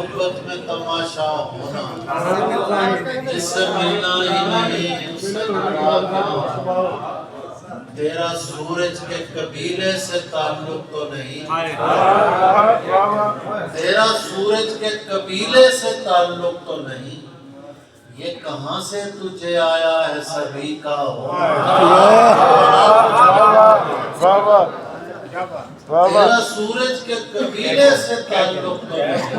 محبت میں تماشا ہونا، جس سے ملنا ہی نہیں اس سے جڑا کیا ہونا۔ تیرا سورج کے قبیلے سے تعلق تو نہیں، تیرا سورج کے قبیلے سے تعلق تو نہیں، یہ کہاں سے تجھے آیا ہے سبھی کا ہونا۔ تیرا سورج کے قبیلے سے تعلق تو نہیں،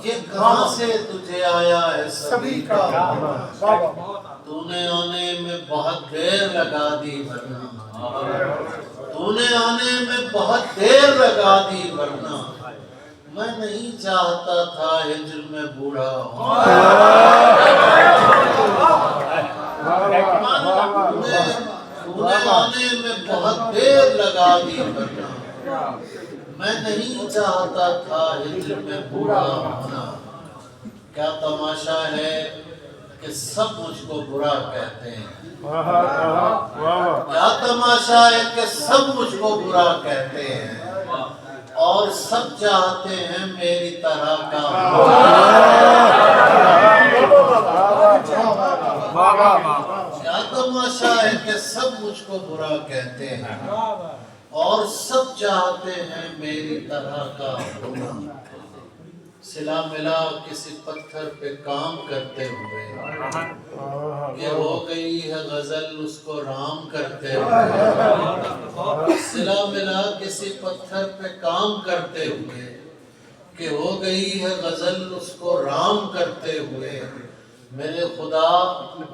یہ کہاں سے تجھے آیا ہے سبھی کا ہونا۔ تو نے آنے میں بہت دیر لگا دی ورنہ، تو نے آنے میں بہت دیر لگا دی ورنہ، میں نہیں چاہتا تھا ہجر میں بوڑھا ہوں۔ تو نے آنے میں بہت دیر لگا دی ورنہ، میں نہیں چاہتا تھا ہجر میں بوڑھا ہونا۔ کیا تماشا ہے کہ سب مجھ کو برا کہتے ہیں، کیا تماشا ہے کہ سب مجھ کو برا کہتے ہیں، اور سب چاہتے ہیں میری طرح کا ہونا۔ کیا تماشا ہے کہ سب مجھ کو برا کہتے ہیں، اور سب چاہتے ہیں میری طرح کا ہونا۔ سلا ملا کسی پتھر پہ کام کرتے ہوئے، کہ ہو گئی ہے غزل اس کو رام کرتے ہوئے۔ سلا ملا کسی پتھر پہ کام کرتے ہوئے، کہ ہو گئی ہے غزل اس کو رام کرتے ہوئے۔ میرے خدا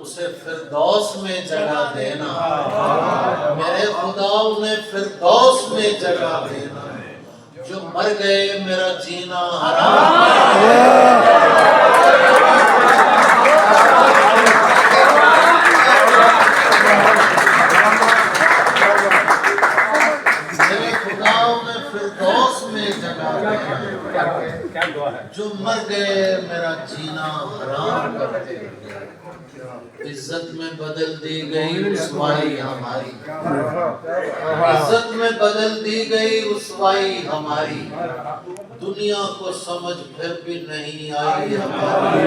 اسے فردوس میں جگہ دینا، میرے خدا انہیں فردوس میں جگہ دینا، جو مر گئے میرا جینا حرام میرے خدا انہیں فردوس میں جگہ دینا، جو مر گئے میرا جینا حرام کرتے ہوئے۔ عزت میں بدل دی گئی رسوائی ہماری، عزت میں بدل دی گئی رسوائی ہماری، دنیا کو سمجھ پھر بھی نہیں آئی ہماری،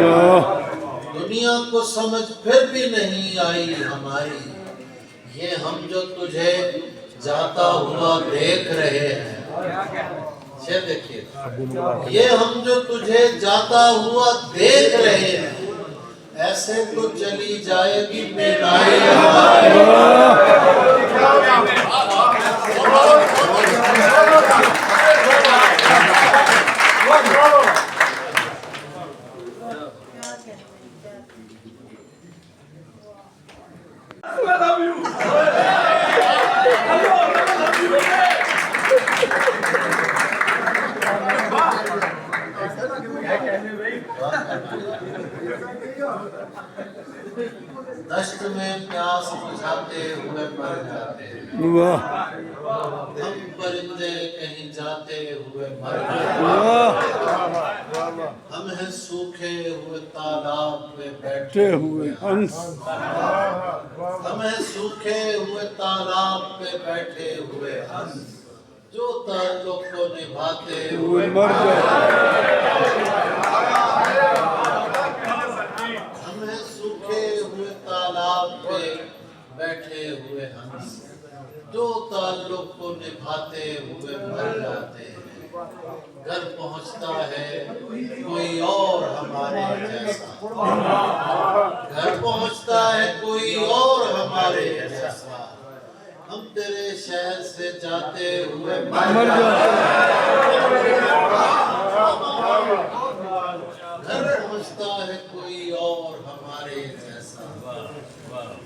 دنیا کو سمجھ پھر بھی نہیں آئی ہماری۔ یہ ہم جو تجھے جاتا ہوا دیکھ رہے ہیں، یہ دیکھیے، یہ ہم جو تجھے جاتا ہوا دیکھ رہے ہیں، ایسے تو چلی جائے گی بیدائی ہماری۔ دشت میں پیاس بجھاتے ہوئے مر جاتے ہیں، ہم پرندے کہیں جاتے ہوئے مر جاتے ہیں، ہم ہیں سوکھے ہوئے تالاب پہ بیٹھے ہوئے ہنس، ہم ہیں سوکھے ہوئے تالاب پہ بیٹھے ہوئے ہنس، جو تعلق کو نبھاتے ہوئے مر جاتے ہیں۔ بیٹھے ہوئے ہنس، جو تعلق کو نبھاتے ہوئے مر جاتے ہیں۔ گھر پہنچتا ہے کوئی اور ہمارے جیسا، گھر پہنچتا ہے کوئی اور ہمارے جیسا، ہم تیرے شہر سے جاتے ہوئے مر جاتے ہیں۔ گھر پہنچتا ہے کوئی اور ہمارے جیسا،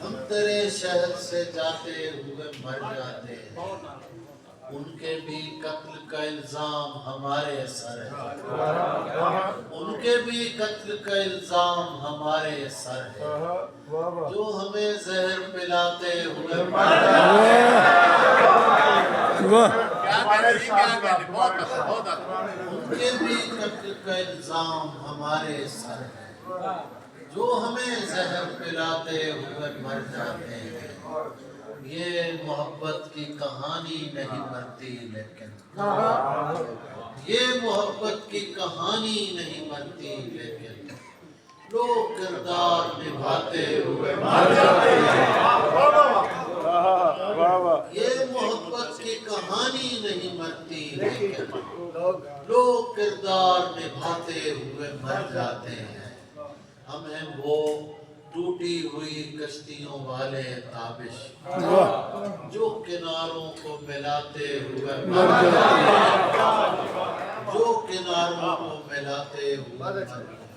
ہم تیرے شہر سے جاتے ہوئے مر جاتے ہیں۔ ان کے بھی قتل کا الزام ہمارے سر ہے، ان کے بھی قتل کا الزام ہمارے سر ہے، جو ہمیں زہر پلاتے ہوئے مر جاتے ہیں۔ ان کے بھی قتل کا الزام ہمارے سر ہے، جو ہمیں زہر پلاتے ہوئے مر جاتے ہیں۔ یہ محبت کی کہانی نہیں مرتی لیکن یہ محبت کی کہانی نہیں مرتی لیکن لوگ کردار نبھاتے ہوئے مر جاتے ہیں یہ محبت کی کہانی نہیں مرتی لیکن لوگ کردار نبھاتے ہوئے مر جاتے ہیں ہم ہیں وہ ٹوٹی ہوئی کشتیوں والے تابش جو کناروں کو ملاتے ہوئے مر جاتے ہیں جو کناروں کو ملاتے ہوئے مر جاتے ہیں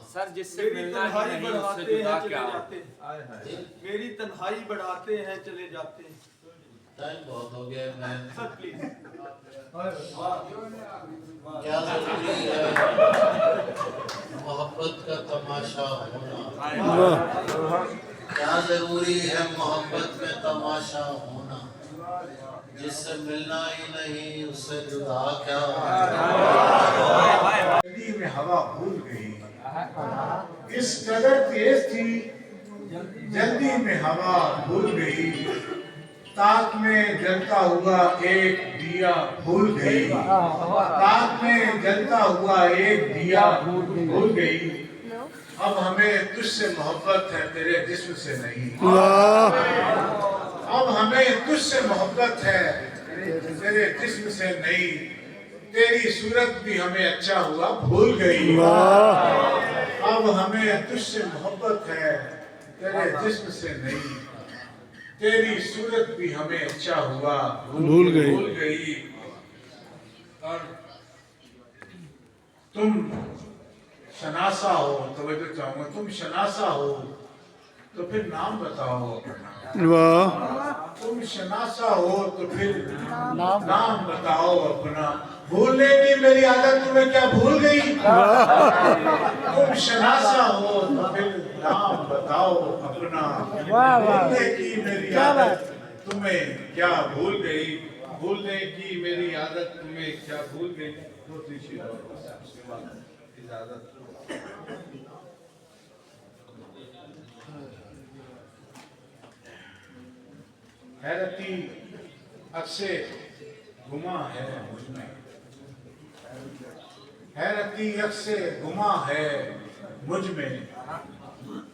سر جس سے ملنا ہی نہیں اس سے جدا کیا میری تنہائی بڑھاتے ہیں چلے جاتے ہیں ٹائم بہت ہو گیا میں سر پلیز کیا ضروری ہے محبت کا تماشا ہونا کیا ضروری ہے محبت میں تماشا ہونا جس سے ملنا ہی نہیں اس سے جدا کیا جلدی میں ہوا بھول گئی اس قدر تیز تھی جلدی میں ہوا بھول گئی تاک میں جلتا ہوا ایک دیا بھول گئی تاک میں جلتا ہوا ایک دیا بھول گئی اب ہمیں تجھ سے محبت ہے تیرے جسم سے نہیں اب ہمیں تجھ سے محبت ہے تیرے جسم سے نہیں تیری صورت بھی ہمیں اچھا ہوا بھول گئی اب ہمیں تجھ سے محبت ہے تیرے جسم سے نہیں تیری صورت بھی ہمیں اچھا ہوا بھول گئی اور تم شناسا ہو توجہ چاہوں گا تم شناسا ہو تو پھر نام بتاؤ اپنا تم شناسا ہو تو پھر نام بتاؤ اپنا بھولنے کی میری عادت تمہیں کیا بھول گئی تم شناسا ہو تو پھر نام بتاؤ اپنا بھولنے کی میری عادت تمہیں کیا بھول گئی بھولنے کی میری عادت تمہیں کیا بھول گئی دوسری چیز اجازت حیرتی اکثر گما ہے مجھ میں حیرتی اکثر گما ہے مجھ میں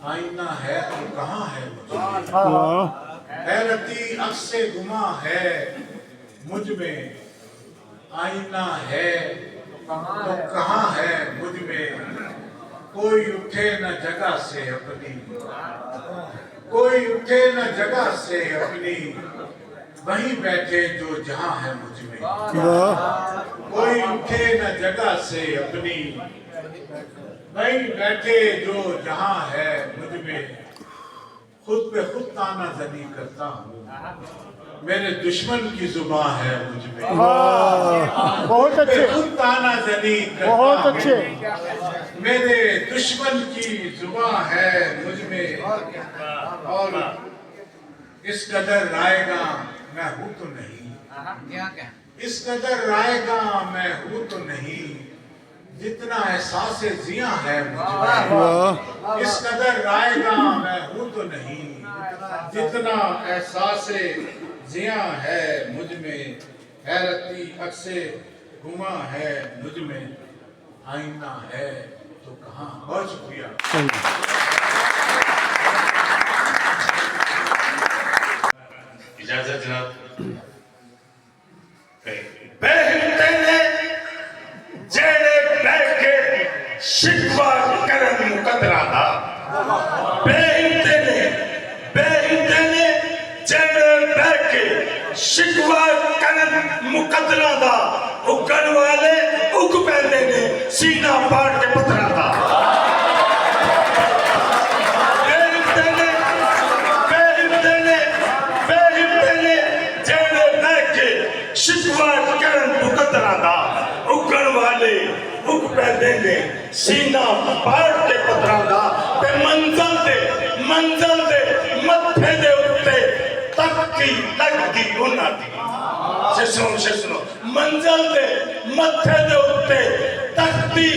آئینہ ہے تو کہاں ہے مجھ میں حیرتی اکثر گما ہے مجھ میں آئینہ ہے تو کہاں ہے مجھ میں کوئی اٹھے نہ جگہ سے اپنی کوئی اٹھے نہ جگہ سے اپنی وہیں بیٹھے جو جہاں ہے مجھ میں کوئی اٹھے نہ جگہ سے اپنی وہیں بیٹھے جو جہاں ہے مجھ میں خود پہ خود تانا زنی کرتا ہوں میرے دشمن کی زبان ہے مجھ میں بہت اچھے خود تانا زنی کرتا بہت اچھے ہوں میرے دشمن کی زبان ہے مجھ میں اور اس قدر رائے گا میں ہوں تو نہیں اس قدر رائے گا میں ہوں تو نہیں جتنا احساس زیاں ہے مجھ میں اس قدر رائے گا میں ہوں تو نہیں جتنا احساس زیاں ہے مجھ میں حیرتی اکثر گما ہے مجھ میں آئینہ ہے تو کہاں بہت شکریہ اجازت جناب بہتے نے جیڑے بیٹھ کے شکوہ کرن مقدرہ دا بہتے نے جیڑے بیٹھ کے شکوہ کرن مقدرہ دا اگن والے اگ پہلے نے سینہ پاڑ کے پترہ دا شکوہ کرن مقدرہ دا اگن والے اگ پہلے نے سینہ پاڑ کے پترہ دا تے منزل دے متھے دے اٹھے تکی لگتی انہا دی سنو منزل دے متھے دے اٹھے تکی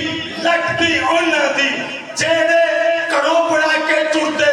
لگتی انہا دی جیڑے کرو بڑا کے چڑتے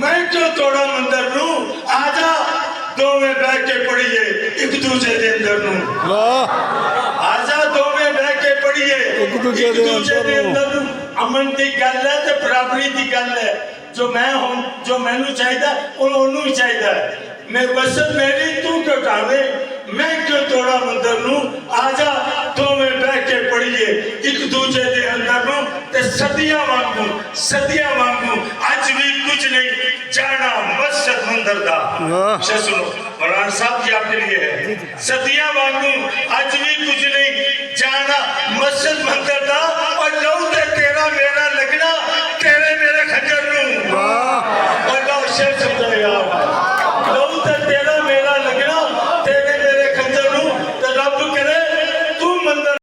میں کیوں توڑا مندر نو آجا دو میں بیٹھ کے پڑھیے ایک دوسرے دے اندر نو واہ آجا دو میں بیٹھ کے پڑھیے ایک دوسرے دے اندر نو امن دی گل ہے تے برابری دی گل ہے جو میں ہوں جو میں نو چاہیدہ انہوں ہی چاہیدہ ہے میں وسط میری تو کیوں ٹھاوے میں کیوں توڑا مندر نو آجا دو میں بیٹھ کے پڑھیے ایک دوسرے دے اندر نو تے صدیاں مانگوں آج بھی کچھ نہیں جانا مسجد مندر دا اسے سنو مولانا صاحب جی آپ کے لیے ہے صدیاں مانگوں آج بھی کچھ نہیں جانا مسجد مندر دا اور لو تے تیرا میرا لگنا